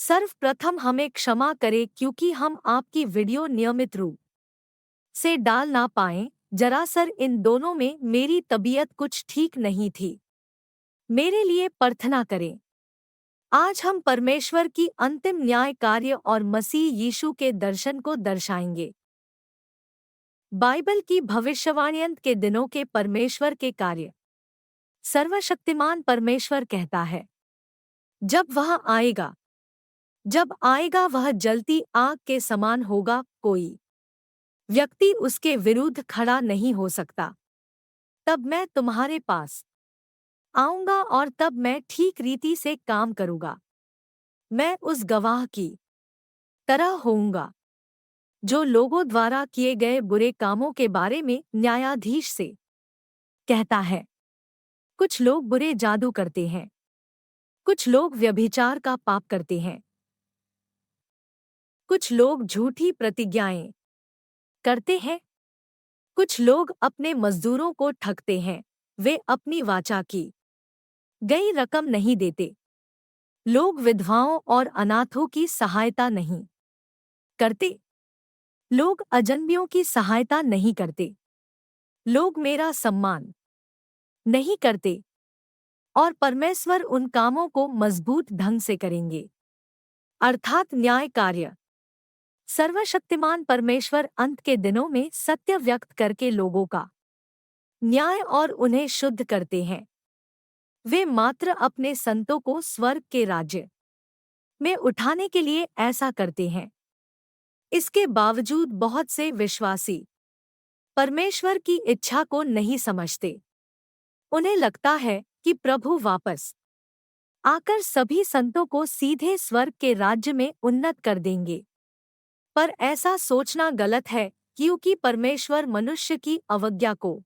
सर्वप्रथम हमें क्षमा करें क्योंकि हम आपकी वीडियो नियमित रूप से डाल ना पाएं। दरअसल इन दोनों में मेरी तबीयत कुछ ठीक नहीं थी। मेरे लिए प्रार्थना करें। आज हम परमेश्वर की अंतिम न्याय कार्य और मसीह यीशु के दर्शन को दर्शाएंगे। बाइबल की भविष्यवाणियों के दिनों के परमेश्वर के कार्य। सर्वशक्तिमान परमेश्वर कहता है, जब आएगा वह जलती आग के समान होगा, कोई व्यक्ति उसके विरुद्ध खड़ा नहीं हो सकता। तब मैं तुम्हारे पास आऊंगा और तब मैं ठीक रीति से काम करूंगा। मैं उस गवाह की तरह होऊंगा जो लोगों द्वारा किए गए बुरे कामों के बारे में न्यायाधीश से कहता है। कुछ लोग बुरे जादू करते हैं, कुछ लोग व्यभिचार का पाप करते हैं, कुछ लोग झूठी प्रतिज्ञाएं करते हैं, कुछ लोग अपने मजदूरों को ठगते हैं, वे अपनी वाचा की गई रकम नहीं देते। लोग विधवाओं और अनाथों की सहायता नहीं करते। लोग अजनबियों की सहायता नहीं करते। लोग मेरा सम्मान नहीं करते और परमेश्वर उन कामों को मजबूत ढंग से करेंगे, अर्थात न्याय कार्य। सर्वशक्तिमान परमेश्वर अंत के दिनों में सत्य व्यक्त करके लोगों का न्याय और उन्हें शुद्ध करते हैं। वे मात्र अपने संतों को स्वर्ग के राज्य में उठाने के लिए ऐसा करते हैं। इसके बावजूद बहुत से विश्वासी परमेश्वर की इच्छा को नहीं समझते। उन्हें लगता है कि प्रभु वापस आकर सभी संतों को सीधे स्वर्ग के राज्य में उन्नत कर देंगे। पर ऐसा सोचना गलत है, क्योंकि परमेश्वर मनुष्य की अवज्ञा को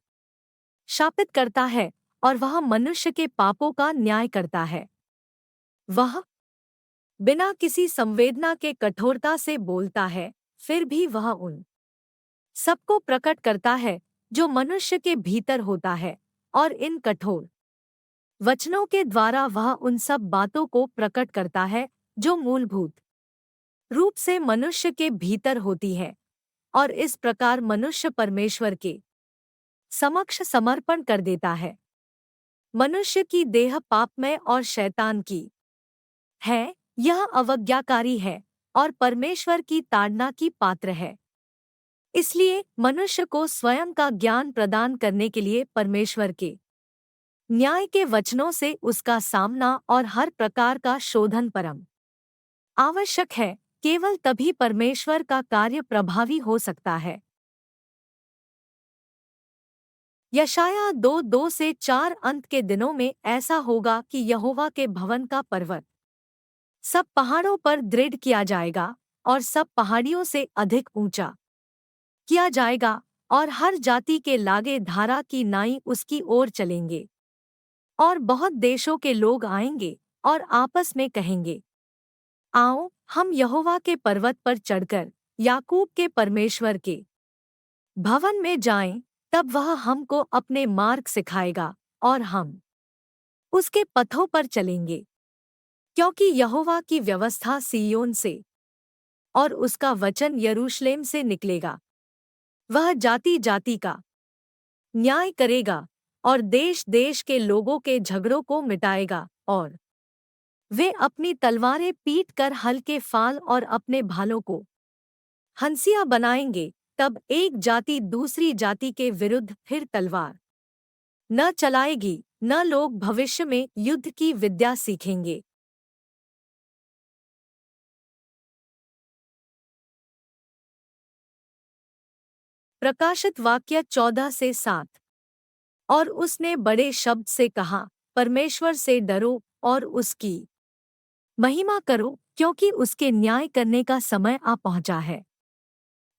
शापित करता है और वह मनुष्य के पापों का न्याय करता है। वह बिना किसी संवेदना के कठोरता से बोलता है, फिर भी वह उन सबको प्रकट करता है जो मनुष्य के भीतर होता है, और इन कठोर वचनों के द्वारा वह उन सब बातों को प्रकट करता है जो मूलभूत रूप से मनुष्य के भीतर होती है, और इस प्रकार मनुष्य परमेश्वर के समक्ष समर्पण कर देता है। मनुष्य की देह पापमय और शैतान की है, यह अवज्ञाकारी है और परमेश्वर की ताड़ना की पात्र है। इसलिए मनुष्य को स्वयं का ज्ञान प्रदान करने के लिए परमेश्वर के न्याय के वचनों से उसका सामना और हर प्रकार का शोधन परम आवश्यक है। केवल तभी परमेश्वर का कार्य प्रभावी हो सकता है। यशाया 2:2-4 अंत के दिनों में ऐसा होगा कि यहोवा के भवन का पर्वत सब पहाड़ों पर दृढ़ किया जाएगा और सब पहाड़ियों से अधिक ऊंचा किया जाएगा, और हर जाति के लागे धारा की नाई उसकी ओर चलेंगे। और बहुत देशों के लोग आएंगे और आपस में कहेंगे, आओ हम यहोवा के पर्वत पर चढ़कर याकूब के परमेश्वर के भवन में जाएं। तब वह हमको अपने मार्ग सिखाएगा और हम उसके पथों पर चलेंगे। क्योंकि यहोवा की व्यवस्था सिय्योन से और उसका वचन यरूशलेम से निकलेगा। वह जाति जाति का न्याय करेगा और देश देश के लोगों के झगड़ों को मिटाएगा, और वे अपनी तलवारें पीट कर हल्के फाल और अपने भालों को हंसिया बनाएंगे। तब एक जाति दूसरी जाति के विरुद्ध फिर तलवार न चलाएगी, न लोग भविष्य में युद्ध की विद्या सीखेंगे। प्रकाशित वाक्य 14-7। और उसने बड़े शब्द से कहा, परमेश्वर से डरो और उसकी महिमा करो, क्योंकि उसके न्याय करने का समय आ पहुंचा है।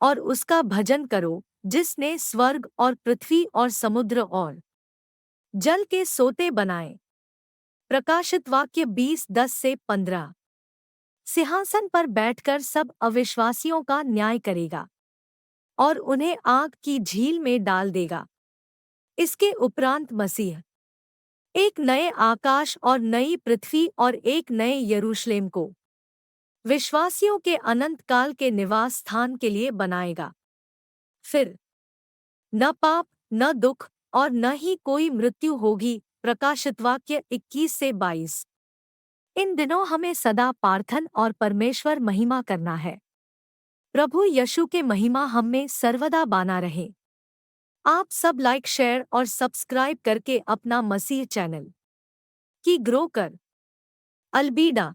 और उसका भजन करो, जिसने स्वर्ग और पृथ्वी और समुद्र और जल के सोते बनाए। प्रकाशित वाक्य 20:10-15। सिंहासन पर बैठकर सब अविश्वासियों का न्याय करेगा और उन्हें आग की झील में डाल देगा। इसके उपरांत मसीह एक नए आकाश और नई पृथ्वी और एक नए यरूशलेम को विश्वासियों के अनंत काल के निवास स्थान के लिए बनाएगा। फिर न पाप, न दुख और न ही कोई मृत्यु होगी। प्रकाशितवाक्य 21 से 22। इन दिनों हमें सदा प्रार्थना और परमेश्वर महिमा करना है। प्रभु यीशु के महिमा हम में सर्वदा बना रहे। आप सब लाइक, शेयर और सब्सक्राइब करके अपना मसीह चैनल की ग्रो कर। अलविदा।